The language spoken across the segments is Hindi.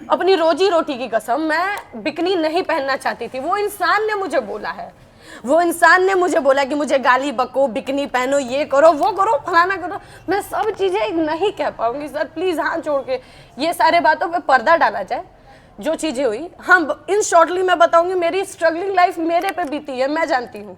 अपनी रोजी रोटी की कसम, मैं बिकनी नहीं पहनना चाहती थी। वो इंसान ने मुझे बोला है, वो इंसान ने मुझे बोला कि मुझे गाली बको, बिकनी पहनो, ये करो, वो करो, फलाना करो। मैं सब चीज़ें नहीं कह पाऊंगी सर, प्लीज़ हाथ जोड़ के ये सारे बातों पे पर्दा डाला जाए। जो चीज़ें हुई, हाँ, इन शॉर्टली मैं बताऊंगी। मेरी स्ट्रगलिंग लाइफ मेरे पे बीती है, मैं जानती हूँ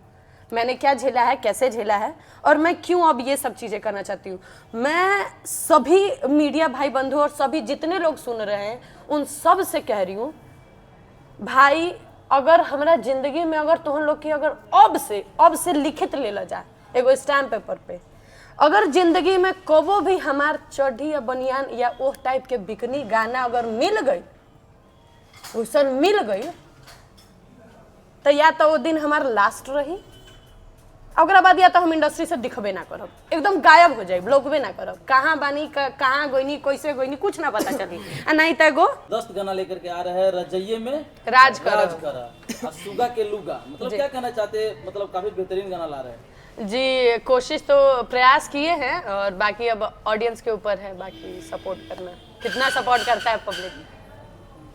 मैंने क्या झेला है, कैसे झेला है, और मैं क्यों अब ये सब चीज़ें करना चाहती हूँ। मैं सभी मीडिया भाई बंधु और सभी जितने लोग सुन रहे हैं उन सब से कह रही हूँ, भाई अगर हमारा जिंदगी में अगर तुम लोग की अगर अब से लिखित ले ला जाए एगो स्टैम्प पेपर पे, अगर जिंदगी में कबो भी हमार चढ़ी या बनियान या वो टाइप के बिकनी गाना अगर मिल गई, वैसन मिल गई, तो या तो वो दिन हमार लास्ट रही, अगर बाद या तो हम इंडस्ट्री से दिखबे ना करब, एकदम गायब हो जाए, ब्लॉकबे ना करब, कहाँ बानी, कहाँ गोइनी, कैसे गोइनी, कुछ ना पता चली। नहीं तो एगो दस्त गाना लेकर के आ रहे हैं, रजइये में राज करा, सुगा के लुगा, मतलब क्या कहना चाहते हैं? मतलब काफी बेहतरीन गाना ला रहे हैं जी। कोशिश तो प्रयास किए हैं, और बाकी अब ऑडियंस के ऊपर है, बाकी सपोर्ट करना, कितना सपोर्ट करता है public.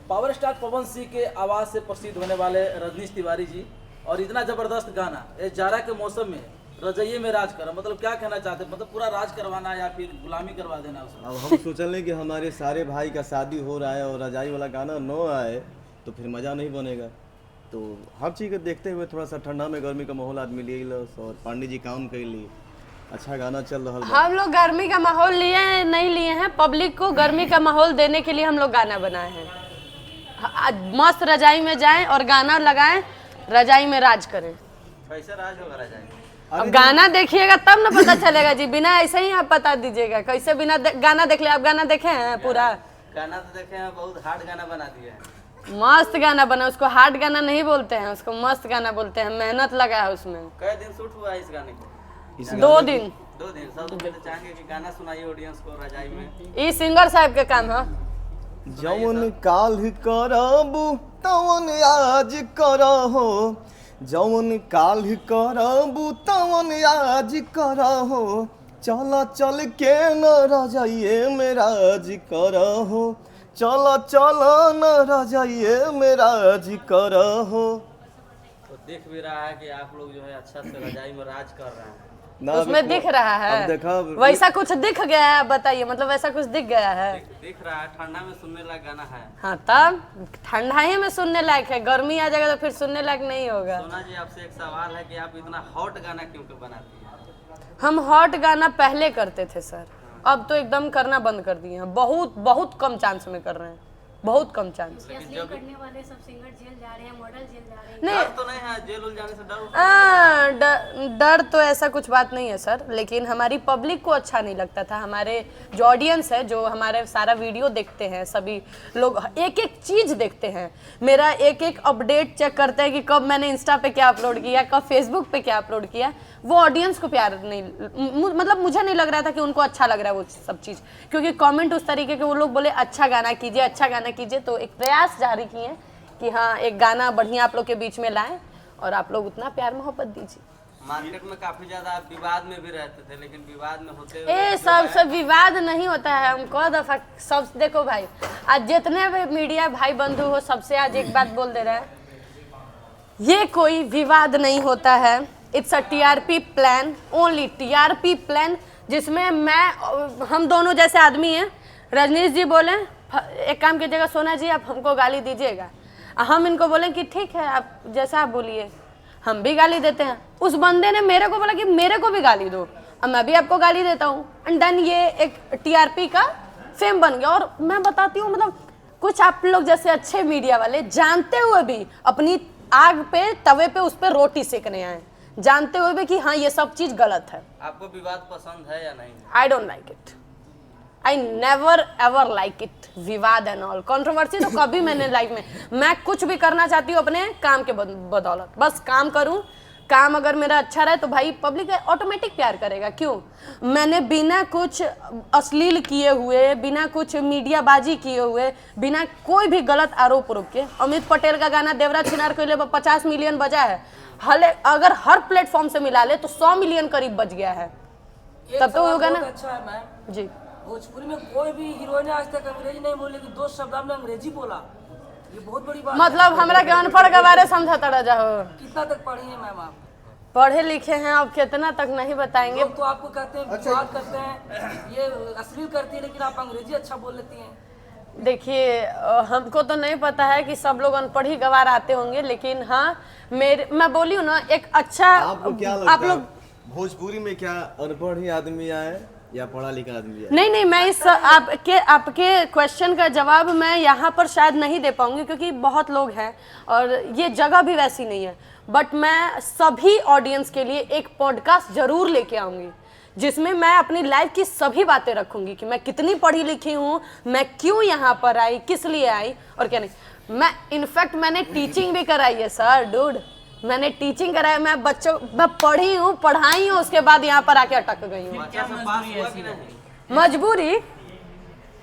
Power star Pawan Singh के आवाज से प्रसिद्ध होने वाले रजनीश तिवारी जी, और इतना जबरदस्त गाना ये जाड़ा के मौसम में रजइये में राज करा, मतलब क्या कहना चाहते हैं? मतलब पूरा राज करवाना या फिर गुलामी करवा देना उसमें? अब हम सोच रहे कि हमारे सारे भाई का शादी हो रहा है और रजाई वाला गाना न आए तो फिर मज़ा नहीं बनेगा। तो हर चीज़ को देखते हुए थोड़ा सा ठंडा में गर्मी का माहौल आदमी ले लस, और पांडे जी काम कर लिए, अच्छा गाना चल रहा है। हम लोग गर्मी का माहौल लिए हैं, नहीं लिए हैं, पब्लिक को गर्मी का माहौल देने के लिए हम लोग गाना बनाए हैं। मस्त रजाई में जाएं और गाना लगाएं, रजाई में राज करें। कैसे राज होगा रजाई? अब गाना देखिएगा तब ना पता चलेगा जी, बिना ऐसे ही आप बता दीजिएगा कैसे, बिना गाना देख ले। आप गाना देखे हैं पूरा? गाना तो देखे हैं, बहुत हार्ड गाना बना दिया है। मस्त गाना बना, उसको हार्ड गाना नहीं बोलते हैं, उसको मस्त गाना बोलते हैं। मेहनत लगा है उसमें। कई दिन शूट हुआ है इस गाने को? 2 दिन। 2 दिन। सबसे पहले चाहेंगे कि गाना सुनाइए ऑडियंस को रजाई में। ये सिंगर साहब के काम है। जवन काल करबू तवन आज करहो, जवन काल करबू तवन आज करहो, चला चल के न रजाइए में राज करहो, चला चला न रजाइए में राज करहो। तो दिख भी रहा है कि आप लोग जो है अच्छा से रजाई में राज कर रहे हैं। उसमें दिख रहा है, देखा वैसा कुछ दिख गया है? बताइए, मतलब वैसा कुछ दिख गया है? दिख रहा है, ठंडा में सुनने लायक गाना है। हाँ, तब ठंडा ही में सुनने लायक है, गर्मी आ जाएगा तो फिर सुनने लायक नहीं होगा। सोना जी, आपसे एक सवाल है कि आप इतना हॉट गाना क्यों बनाती हैं? हम हॉट गाना पहले करते थे सर, अब तो एकदम करना बंद कर दिए हैं। बहुत बहुत कम चांस में कर रहे हैं, बहुत कम चांस। करने वाले सब सिंगर जेल जा रहे हैं, मॉडल जेल जा रहे हैं। नहीं, डर तो नहीं है? जेल उल जाने से डर? डर तो ऐसा कुछ बात नहीं है सर, लेकिन हमारी पब्लिक को अच्छा नहीं लगता था। हमारे जो ऑडियंस है, जो हमारे सारा वीडियो देखते हैं, सभी लोग एक एक चीज़ देखते हैं, मेरा एक एक अपडेट चेक करते हैं कि कब मैंने इंस्टा पे क्या अपलोड किया, कब फेसबुक पे क्या अपलोड किया। वो ऑडियंस को प्यार नहीं, मतलब मुझे नहीं लग रहा था कि उनको अच्छा लग रहा है वो सब चीज़, क्योंकि कमेंट उस तरीके के वो लोग बोले अच्छा गाना कीजिए, अच्छा गाना कीजिए। तो एक प्रयास जारी किए कि हाँ, एक गाना बढ़िया आप लोग के बीच में लाएं और आप लोग उतना प्यार मोहब्बत दीजिए। मार्केट में काफी ज्यादा विवाद में भी रहते थे, लेकिन विवाद में होते ए सब विवाद नहीं होता है। हम कौ दफा सब देखो भाई, आज जितने भी मीडिया भाई बंधु हो, सबसे आज एक बात बोल दे रहे हैं, ये कोई विवाद नहीं होता है। It's a TRP plan, only TRP plan, जिसमें हम दोनों जैसे आदमी हैं। रजनीश जी बोले एक काम कीजिएगा सोना जी, आप हमको गाली दीजिएगा, हम इनको बोलें कि ठीक है आप जैसा आप बोलिए, हम भी गाली देते हैं। उस बंदे ने मेरे को बोला कि मेरे को भी गाली दो, अब मैं भी आपको गाली देता हूँ, एंड देन ये एक टीआरपी का फेम बन गया। और मैं बताती हूँ, मतलब कुछ आप लोग जैसे अच्छे मीडिया वाले जानते हुए भी अपनी आग पे, तवे पे, उस पर रोटी सेकने आए, जानते हुए भी कि हाँ ये सब चीज गलत है। आपको विवाद पसंद है या नहीं? I don't like it, I never ever like it. विवाद एंड ऑल कंट्रोवर्सी तो कभी मैंने लाइफ में, मैं कुछ भी करना चाहती हूँ अपने काम के बदौलत, बस काम करूँ। काम अगर मेरा अच्छा रहे तो भाई पब्लिक ऑटोमेटिक प्यार करेगा। क्यों? मैंने बिना कुछ अश्लील किए हुए, बिना कुछ मीडियाबाजी किए हुए, बिना कोई भी गलत आरोप के, अमित पटेल का गाना देवराज छिनार के लिए 50 मिलियन बजा है, हले अगर हर प्लेटफॉर्म से मिला ले तो 100 मिलियन करीब बच गया है। तब तो होगा ना। अच्छा है मैम जी, भोजपुरी में कोई भी हीरोइन आज तक अंग्रेजी नहीं बोली, लेकिन 2 शब्द आपने अंग्रेजी बोला, ये बहुत बड़ी बात मतलब हमरा के अनपढ़ के बारे समझता रह जाओ। है। कितना तक पढ़ी है मैम आप? पढ़े लिखे हैं, अब कितना तक नहीं बताएंगे। लोग तो आपको कहते हैं बात करते हैं, ये अश्लील करती है, लेकिन आप अंग्रेजी अच्छा बोल लेती हैं। देखिए हमको तो नहीं पता है कि सब लोग अनपढ़ ही गवार आते होंगे, लेकिन हाँ मैं बोली हूँ ना, एक अच्छा आपको क्या लगता आप है लोग भोजपुरी में क्या अनपढ़ ही आदमी आए या पढ़ा लिखा आदमी आए? नहीं, मैं इस आपके क्वेश्चन का जवाब मैं यहाँ पर शायद नहीं दे पाऊंगी, क्योंकि बहुत लोग हैं और ये जगह भी वैसी नहीं है। बट मैं सभी ऑडियंस के लिए एक पॉडकास्ट जरूर लेके आऊंगी, जिसमें मैं अपनी लाइफ की सभी बातें रखूंगी कि मैं कितनी पढ़ी लिखी हूँ, मैं क्यों यहाँ पर आई, किस लिए आई और क्या नहीं। मैं इनफैक्ट मैंने टीचिंग भी कराई है सर, डूड, मैंने टीचिंग कराई। मैं पढ़ी हूँ, पढ़ाई हूँ, उसके बाद यहाँ पर आके अटक गई हूँ। मजबूरी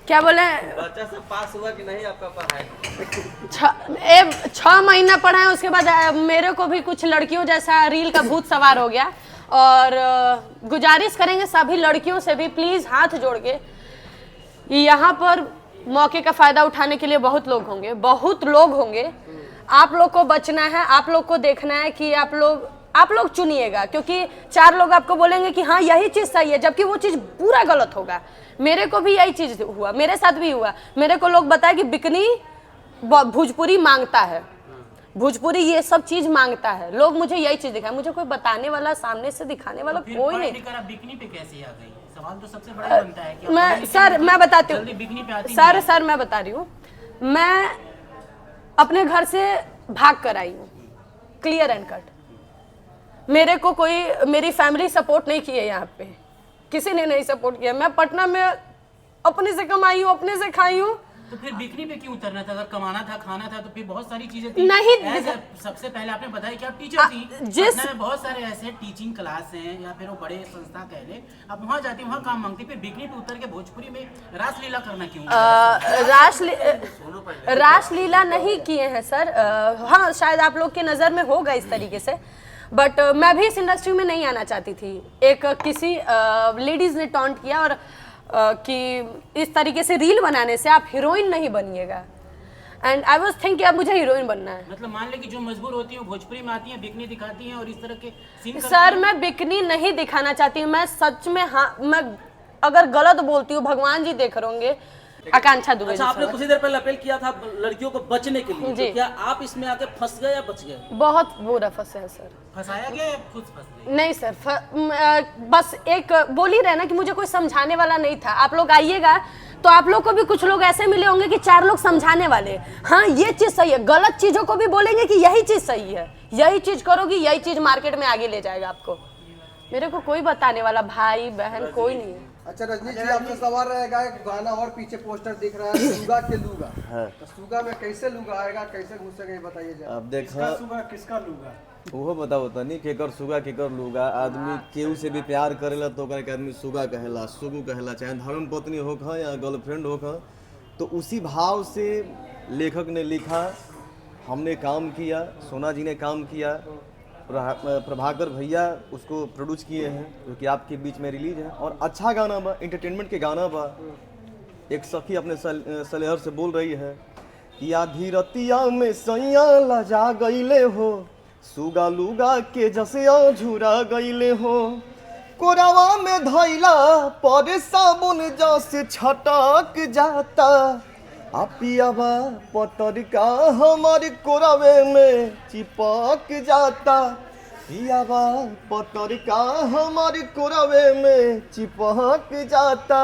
क्या बोले? बच्चा सब पास हुआ कि नहीं आपका पढ़ाई? 6 महीना पढ़ा है, उसके बाद मेरे को भी कुछ लड़कियों जैसा रील का भूत सवार हो गया। और गुजारिश करेंगे सभी लड़कियों से भी, प्लीज हाथ जोड़ के, यहाँ पर मौके का फायदा उठाने के लिए बहुत लोग होंगे। आप लोग को बचना है, आप लोग को देखना है कि आप लोग चुनिएगा, क्योंकि 4 लोग आपको बोलेंगे कि हाँ यही चीज सही है, जबकि वो चीज पूरा गलत होगा। मेरे को भी यही चीज हुआ, मेरे साथ भी हुआ। मेरे को लोग बताए कि बिकनी भोजपुरी मांगता है, भोजपुरी ये सब चीज मांगता है, लोग मुझे यही चीज दिखाए। मुझे कोई बताने वाला, सामने से दिखाने वाला कोई नहीं। बिकनी पे कैसे आ गई? सवाल तो सबसे बड़ा बनता है कि मैं बताती हूँ बिकनी पे आती सर मैं बता रही हूँ। मैं अपने घर से भाग कर आई हूँ, क्लियर एंड कट। मेरी फैमिली सपोर्ट नहीं की है, यहाँ पे किसी ने नहीं सपोर्ट किया। मैं पटना में अपने से कमाई हूँ, अपने से खाई हूँ। तो फिर बिकनी पे क्यों उतरना था? अगर कमाना था, खाना था, तो फिर बहुत सारी चीजें थी। नहीं, सबसे पहले आपने बताया कि आप टीचर थी। पटना में बहुत सारे ऐसे टीचिंग क्लास हैं या फिर वो बड़े संस्था कह ले, आप वहाँ जाती, वहाँ काम मांगती, फिर बिकनी पे उतर के भोजपुरी में रासलीला करना क्यों? रासलीला नहीं किए हैं सर। हाँ शायद आप लोग के नज़र में होगा इस तरीके से, बट मैं भी इस इंडस्ट्री में नहीं आना चाहती थी। एक किसी लेडीज ने टॉन्ट किया और कि इस तरीके से रील बनाने से आप हीरोइन नहीं बनिएगा, एंड आई वाज थिंकिंग अब मुझे हीरोइन बनना है। मतलब मान ले कि जो मजबूर होती है भोजपुरी में आती हैं, बिकनी दिखाती हैं और इस तरह के सीन सर मैं बिकनी नहीं दिखाना चाहती हूँ, मैं सच में, हाँ मैं अगर गलत बोलती हूँ भगवान जी देख रहोगे। आकांक्षा दुबे। अच्छा, आपने कुछ देर पहले अपील किया था लड़कियों को बचने के लिए, तो क्या आप इसमें आके फंस गए या बच गए? बहुत बुरा फंसे हैं सर। फंसाया गया या खुद फंस गए? नहीं सर, बस एक बोल ही रहे ना कि मुझे कोई समझाने वाला नहीं था। आप लोग आइएगा तो आप लोग को भी कुछ लोग ऐसे मिले होंगे कि 4 लोग समझाने वाले, हाँ ये चीज सही है, गलत चीजों को भी बोलेंगे कि यही चीज सही है, यही चीज करोगी, यही चीज मार्केट में आगे ले जाएगा आपको। मेरे को कोई बताने वाला भाई बहन कोई नहीं है। अच्छा रजनी जी, आपसे सवाल रहेगा, गाना और पीछे पोस्टर दिख रहा है सुगा के लूगा, तो सुगा में कैसे लूगा आएगा, कैसे घुसेगा, ये बताइए जरा। अब देखा सुगा किसका लूगा, वो बताओ तनी, केकर सुगा केकर लूगा। आदमी केहू से भी प्यार करेला तो ओकरा के आदमी सुगा कहेला, सुगु कहेला, चाहे धर्म पत्नी होखा या गर्लफ्रेंड होखा। तो उसी भाव से लेखक ने लिखा, हमने काम किया, सोना जी ने काम किया, प्रभाकर भैया उसको प्रोड्यूस किए हैं, जो कि आपके बीच में रिलीज है। और अच्छा गाना बा, एंटरटेनमेंट के गाना बा। एक सखी अपने सलेहर से बोल रही है कि आधी रतिया में सैया लजा गईले हो, सुगा लुगा के जसिया झुरा गईले हो, कोरावा में धैला पर साबुन जस छटक जाता, पियावा पतरिका हमारे कोरावे में चिपक जाता, पियावा पतरिका हमारे कोरावे में चिपक जाता।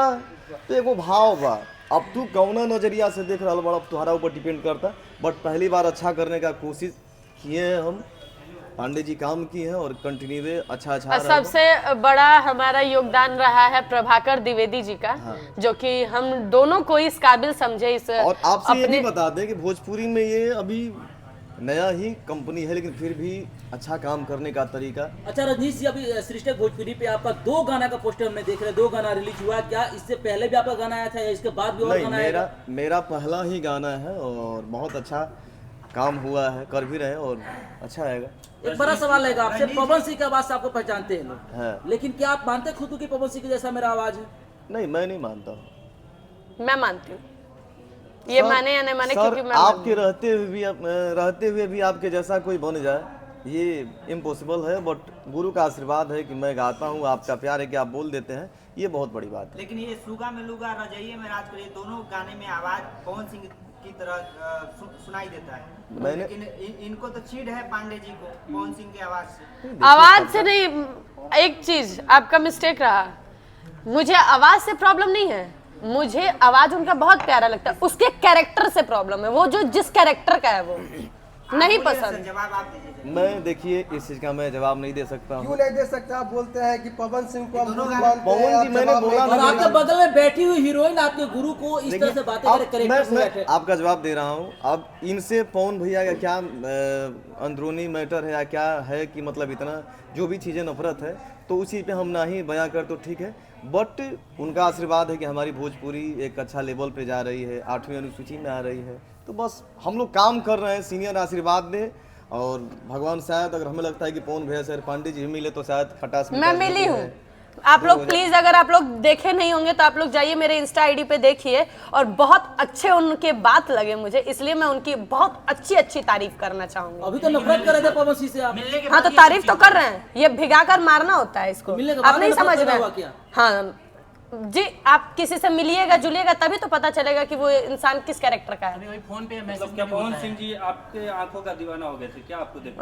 तो एगो भाव बा, अब तू कौना नजरिया से देख रहा बड़ा, अब तुम्हारा ऊपर डिपेंड करता। बट पहली बार अच्छा करने का कोशिश किए हैं हम, पांडे जी काम किए हैं और कंटिन्यू अच्छा सबसे बड़ा हमारा योगदान रहा है प्रभाकर द्विवेदी जी का, जो कि हम दोनों को इस काबिल समझे। इस और आपसे ये भी बता दें कि भोजपुरी में ये अभी नया ही कंपनी है, लेकिन फिर भी अच्छा काम करने का तरीका। अच्छा रजनीश जी, अभी सृष्टि भोजपुरी पे आपका 2 गाना का पोस्टर हमने देख रहे, 2 गाना रिलीज हुआ, क्या इससे पहले भी आपका गाना आया था या इसके बाद भी और गाना आया? मेरा पहला ही गाना है और बहुत अच्छा काम हुआ है, कर भी रहे और अच्छा आएगा। एक बड़ा सवाल रहेगा आपसे, पवन सिंह की आवाज से आपको पहचानते हैं लोग, हाँ। लेकिन क्या आप मानते खुद को कि पवन सिंह के जैसा मेरा आवाज है? नहीं, मैं नहीं मानता हूँ। मैं मानती हूँ, ये सर- माने या नहीं माने, सर, क्योंकि मैं आपके रहते हुए भी आपके जैसा कोई बन जाए ये इम्पॉसिबल है, बट गुरु का आशीर्वाद है कि मैं गाता हूँ, आपका प्यार है कि आप बोल देते हैं, ये बहुत बड़ी बात है। लेकिन ये सुगा में लुगा रजाइये में राज करिए दोनों गाने में आवाज पवन सिंह की तरह सुनाई देता है। मैंने- लेकिन इनको तो चीड़ है पांडे जी को पवन सिंह की आवाज से। आवाज से नहीं, एक चीज आपका मिस्टेक रहा, मुझे आवाज से प्रॉब्लम नहीं है, मुझे आवाज उनका बहुत प्यारा लगता है, उसके कैरेक्टर से प्रॉब्लम है, वो जो जिस कैरेक्टर का है वो नहीं पसंद। जवाब आप दीजिए। मैं देखिए इस चीज का मैं जवाब नहीं दे सकता हूँ। क्यों नहीं दे सकते? आप बोलते हैं कि पवन सिंह को हम गुरु मानते हैं, पवन आप जी, मैंने जवाब बोला नहीं और ना, दे आपके बगल में बैठी हुई हीरोइन आपके गुरु को इस तरह से बातें अब करे कैरेक्टर से मैं बैठे। आपका जवाब दे रहा हूँ। अब इनसे पवन भैया का क्या अंदरूनी मैटर है या क्या है कि मतलब इतना जो भी चीज़ें नफरत है, तो उसी पे हम ना ही बयां कर तो ठीक है, बट उनका आशीर्वाद है कि हमारी भोजपुरी एक अच्छा लेवल पे जा रही है, 8वीं अनुसूची में आ रही है, तो बस हम लोग काम कर रहे हैं, सीनियर आशीर्वाद दे, और भगवान शायद अगर हमें लगता है कि पवन भैया सर पांडे जी मिले तो शायद खटास मैं मिली हूँ। आप लोग प्लीज, अगर आप लोग देखे नहीं होंगे तो आप लोग जाइए मेरे इंस्टा आईडी पे देखिए, और बहुत अच्छे उनके बात लगे मुझे, इसलिए मैं उनकी बहुत अच्छी तारीफ करना चाहूंगी। अभी तो नफरत कर रहे थे पवन सिंह से आप। मिलने के हाँ, बाद तो ये तारीफ सब तो चीजें कर रहे हैं, ये भिगा कर मारना होता है इसको, मिलने के आप बाद नहीं नफरत समझ पैदा रहे हुआ हैं। क्या? हाँ जी, आप किसी से मिलिएगा जुलिएगा तभी तो पता चलेगा कि वो इंसान किस कैरेक्टर का है। अभी वही फोन पे मैसेज मतलब क्या पवन सिंह जी आपके आंखों का दीवाना हो गए थे क्या आपको देख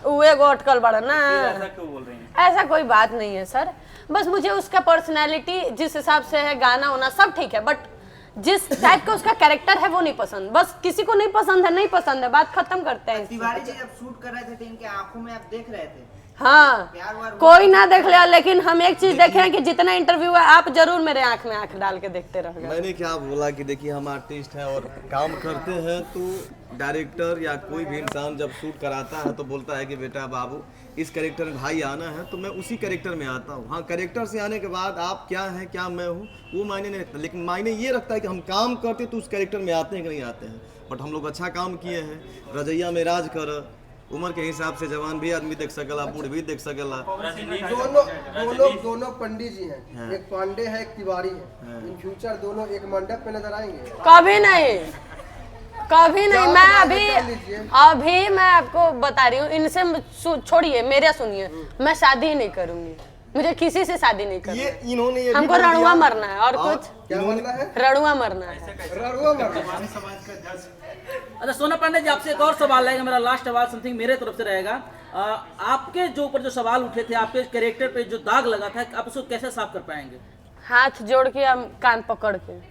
वो एगो अटकल बड़ा ना, ऐसा क्यों बोल रही हैं? ऐसा कोई बात नहीं है सर, बस मुझे उसका पर्सनैलिटी जिस हिसाब से है, गाना होना सब ठीक है, बट जिस टाइप का उसका कैरेक्टर है वो नहीं पसंद। बस किसी को नहीं पसंद है, नहीं पसंद है, बात खत्म करते हैं। तिवारी जी जब शूट कर रहे थे तो इनके आंखों में आप देख रहे थे हाँ, प्यार वार कोई ना देख लिया, लेकिन हम एक चीज देखे हैं कि जितना इंटरव्यू है आप जरूर मेरे आंख में आंख डाल के देखते रहोगे। मैंने क्या बोला कि देखिए हम आर्टिस्ट हैं और काम करते हैं, तो डायरेक्टर या कोई भी इंसान जब शूट कराता है तो बोलता है कि बेटा बाबू इस कैरेक्टर में भाई आना है, तो मैं उसी कैरेक्टर में आता हूँ। हाँ, कैरेक्टर से आने के बाद आप क्या हैं क्या मैं हूँ वो मायने नहीं रखता, लेकिन मायने ये रखता है कि हम काम करते तो उस कैरेक्टर में आते हैं कि नहीं आते हैं। बट हम लोग अच्छा काम किए हैं, रजैया में राज कर, उम्र के हिसाब से जवान भी आदमी देख सकेला, बूढ़ भी देख सकेला। दोनों पंडित जी हैं, एक पांडे है, एक तिवारी है, इन फ्यूचर दोनों एक मंडप पे नजर आएंगे। कभी नहीं, कभी नहीं। मैं कर लीजिए। अभी मैं आपको बता रही हूँ, इनसे छोड़िए, मेरे सुनिए, मैं शादी ही नहीं करूंगी, मुझे किसी से शादी नहीं करनी ये है। इन्होंने ये भी हमको बोल दिया। रणुआ मरना है, और कुछ क्या बनना है? रणुआ मरना है। रड़ुआ मरना। अच्छा सोना पांडे जी, आपसे एक और सवाल रहेगा, मेरा लास्ट सवाल समथिंग मेरे तरफ से रहेगा। आपके जो ऊपर जो सवाल उठे थे, आपके कैरेक्टर पे जो दाग लगा था, आप उसको कैसे साफ कर पाएंगे? हाथ जोड़ के, हम कान पकड़ के,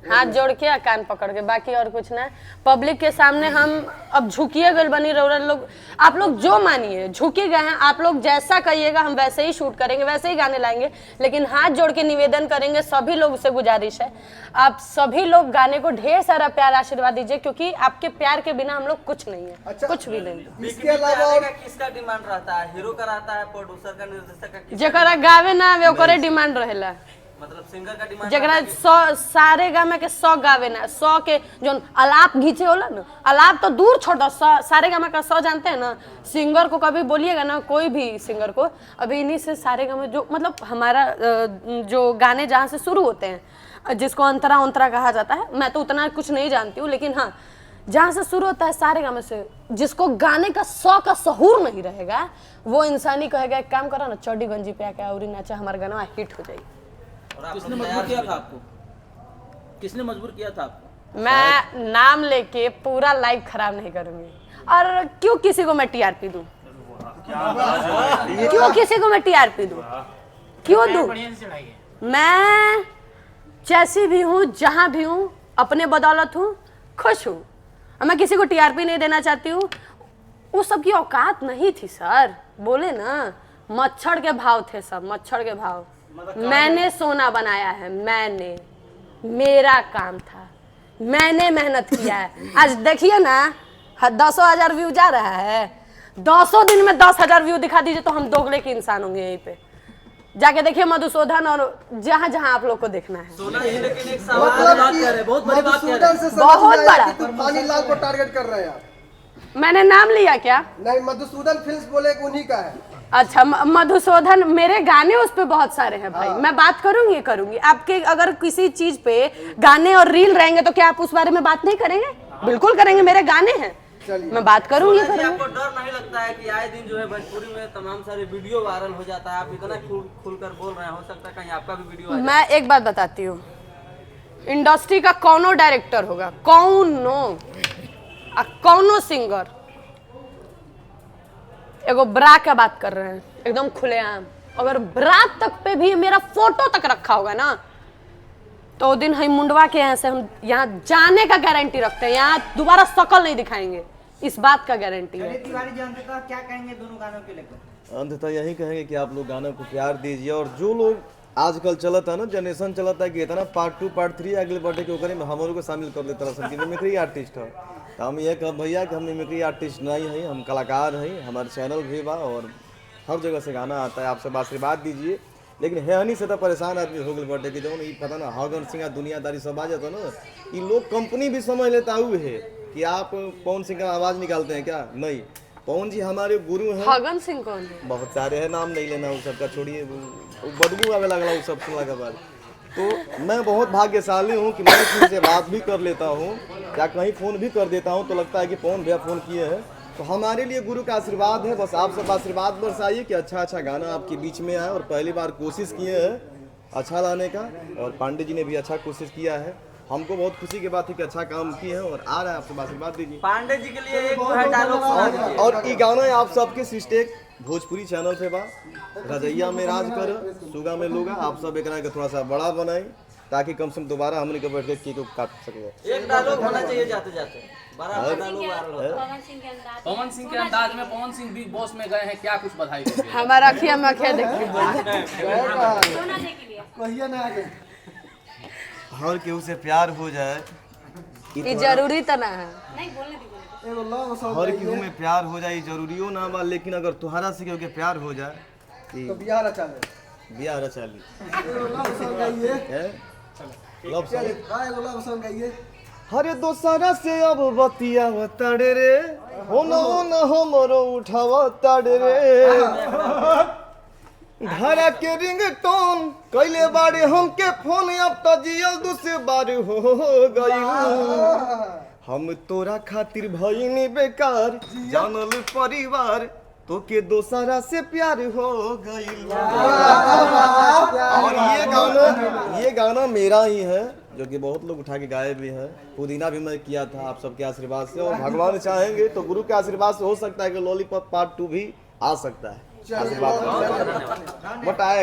हाथ जोड़ के या कान पकड़ के, बाकी और कुछ ना। पब्लिक के सामने हम अब झुकिए गल बनी रहो लोग, आप लोग जो मानिए झुके गए हैं, आप लोग जैसा कहिएगा हम वैसे ही शूट करेंगे, वैसे ही गाने लाएंगे, लेकिन हाथ जोड़ के निवेदन करेंगे सभी लोग से, गुजारिश है आप सभी लोग गाने को ढेर सारा प्यार आशीर्वाद दीजिए, क्योंकि आपके प्यार के बिना हम लोग कुछ नहीं है। अच्छा, कुछ भी नहीं। इसके अलावा और किसका डिमांड रहता है? हीरो का रहता है, प्रोड्यूसर का, निर्देशक का? जकरा गावे ना आवे ओकरे डिमांड रहेला, मतलब सिंगर का डिमांड जकरा 100 सारे गामे के 100 गावे ना, 100 के जो अलाप घींचे होला ना, अलाप तो दूर छोड़ दो, सारे गामे का 100 जानते हैं ना। सिंगर को कभी बोलिएगा ना, कोई भी सिंगर को, अभी इन्हीं से सारे गामे जो मतलब हमारा जो गाने जहाँ से शुरू होते हैं, जिसको अंतरा अंतरा कहा जाता है, मैं तो उतना कुछ नहीं जानती हूँ, लेकिन हाँ जहाँ से शुरू होता है सारे गामे से, जिसको गाने का 100 का सहूर नहीं रहेगा, वो इंसान ही कहेगा एक काम करो ना, चौड़ी गंजी पे आके और नाचा, हमारा गाना हिट हो जाएगी। किसने मजबूर किया था आपको? किसने मजबूर किया था आपको? मैं नाम लेके पूरा लाइव खराब नहीं करूंगी, और क्यों किसी को मैं टीआरपी दूं? क्यों किसी को मैं टीआरपी दूं? क्यों दूं? बढ़िया से चढ़ाइए। मैं जैसी भी हूँ, जहाँ भी हूँ, अपने बदौलत हूँ, खुश हूँ, और मैं किसी को टीआरपी नहीं देना चाहती हूँ। वो सब की औकात नहीं थी सर, बोले ना मच्छर के भाव थे सब, मच्छर के भाव। मैंने सोना बनाया है, मैंने, मेरा काम था, मैंने मेहनत किया है। आज देखिए ना 10,000 व्यू जा रहा है, 200 दिन में 10,000 व्यू दिखा दीजिए तो हम दोगले के इंसान होंगे। यहीं पे जाके देखिए मधुसूदन, और जहाँ जहाँ आप लोग को देखना है। लेकिन एक मतलब बहुत बड़ी बात कह रहे मधुसूदन से समझ बहुत में आया बड़ा। कि तूफानी लाल को टारगेट कर रहे हैं आप। मैंने नाम लिया क्या? नहीं, मधुसूदन फिल्म्स बोले कि उन्हीं का है। अच्छा मधुसूदन, मेरे गाने उस पे बहुत सारे हैं भाई। मैं बात करूंगी। आपके अगर किसी चीज पे गाने और रील रहेंगे तो क्या आप उस बारे में बात नहीं करेंगे? बिल्कुल करेंगे, मेरे गाने हैं, मैं बात करूंगी। आपको डर नहीं लगता है कि आए दिन जो है भोजपुरी में तमाम सारे वीडियो वायरल हो जाता है, आप इतना खुलकर बोल रहे हैं, हो सकता है कहीं आपका भी वीडियो आ जाए? मैं एक बात बताती हूँ, इंडस्ट्री का कौनो डायरेक्टर होगा, कौनो सिंगर, एगो ब्रा का बात कर रहे हैं एकदम खुलेआम, अगर ब्रा तक पे भी मेरा फोटो तक रखा होगा ना तो वो दिन हम मुंडवा के यहाँ से हम यहाँ जाने का गारंटी रखते हैं, यहाँ दोबारा शकल नहीं दिखाएंगे, इस बात का गारंटी है। तिवारी जी अंततः क्या कहेंगे दोनों गानों के लेकर? अंततः यही कहेंगे कि आप लोग गानों को प्यार दीजिए, और जो लोग आजकल चलता है ना, जनरेशन चलता है कि इतना पार्ट 2 पार्ट 3 अगले बर्थडे के ओकरे में हम लोग को शामिल कर लेता है, मिमिक्री आर्टिस्ट है। तो हम ये कह भैया कि हम मिमिक्री आर्टिस्ट नहीं है, हम कलाकार हैं, हमारे चैनल भी बा और हर जगह से गाना आता है, आप सब आशीर्वाद दीजिए। लेकिन है नहीं से तो परेशान आदमी हो गए बर्थडे के, जो पता ना हगन सिंह दुनियादारी सब आ जाता ना, ये लोग कंपनी भी समझ लेता हुए है कि आप पवन सिंह का आवाज़ निकालते हैं क्या? नहीं, पवन जी हमारे गुरु हैं। हगन सिंह कौन है? बहुत सारे हैं, नाम नहीं लेना, वो सबका छोड़िए, वो बदबू आवे लगला वो सब सुनने के बाद। तो मैं बहुत भाग्यशाली हूँ कि मैं किसी से बात भी कर लेता हूँ, या कहीं फ़ोन भी कर देता हूँ तो लगता है कि पवन भैया फ़ोन किए हैं। तो हमारे लिए गुरु का आशीर्वाद है, बस आप सब आशीर्वाद बरसाइए कि अच्छा गाना आपके बीच में आए, और पहली बार कोशिश किए हैं अच्छा लाने का, और पांडे जी ने भी अच्छा कोशिश किया है। हमको बहुत खुशी की बात है कि अच्छा काम किए हैं और आ रहा है, आप सब आशीर्वाद दीजिए। पांडे जी के लिए एक डायलॉग और ये गाना आप सबके सिस्टेक भोजपुरी चैनल पे बा, रजैया में राज कर, सुगा में लोगा, आप सब एकरा के थोड़ा सा बड़ा बनाई ताकि कम से कम दोबारा हमने के बैठ के केक काट सके। एक डायलॉग होना चाहिए जाते जाते, बड़ा डायलॉग वायरल होता है। पवन सिंह के अंदाज में पवन सिंह बिग बॉस में गए हैं, क्या कुछ बधाई दोगे? हमारा अखिया में अखिया देखिए, कहिए ना आगे। हर केहू से प्यार हो जाए, ये जरूरी तो ना है। नहीं बोलने दी एगो लव सॉन्ग हर केहू में प्यार हो जाए जरूरियो ना बा, लेकिन अगर तुहरा से केहू के प्यार हो जाए तो बिहार चले, बियाह रचा ली। एगो लव सॉन्ग गाइए, लव चले हां एगो लव सॉन्ग गाइए। हरे दोसरा से अब बतिया तड़े रे, हो न हमरो उठावा तड़े रे, घरा के रिंगटोन कैले बारे हमके फोन, अब तो जियल दूसरे बार हो गई, हम तोरा खातिर भईनी बेकार, जानल परिवार तो के दोसरा से प्यार हो गई। और ये गाना मेरा ही है, जो कि बहुत लोग उठा के गाए भी हैं, पुदीना भी मैं किया था आप सबके आशीर्वाद से, और भगवान चाहेंगे तो गुरु के आशीर्वाद से हो सकता है कि लॉलीपॉप पार्ट 2 भी आ सकता है, आशीर्वाद बट आएगा।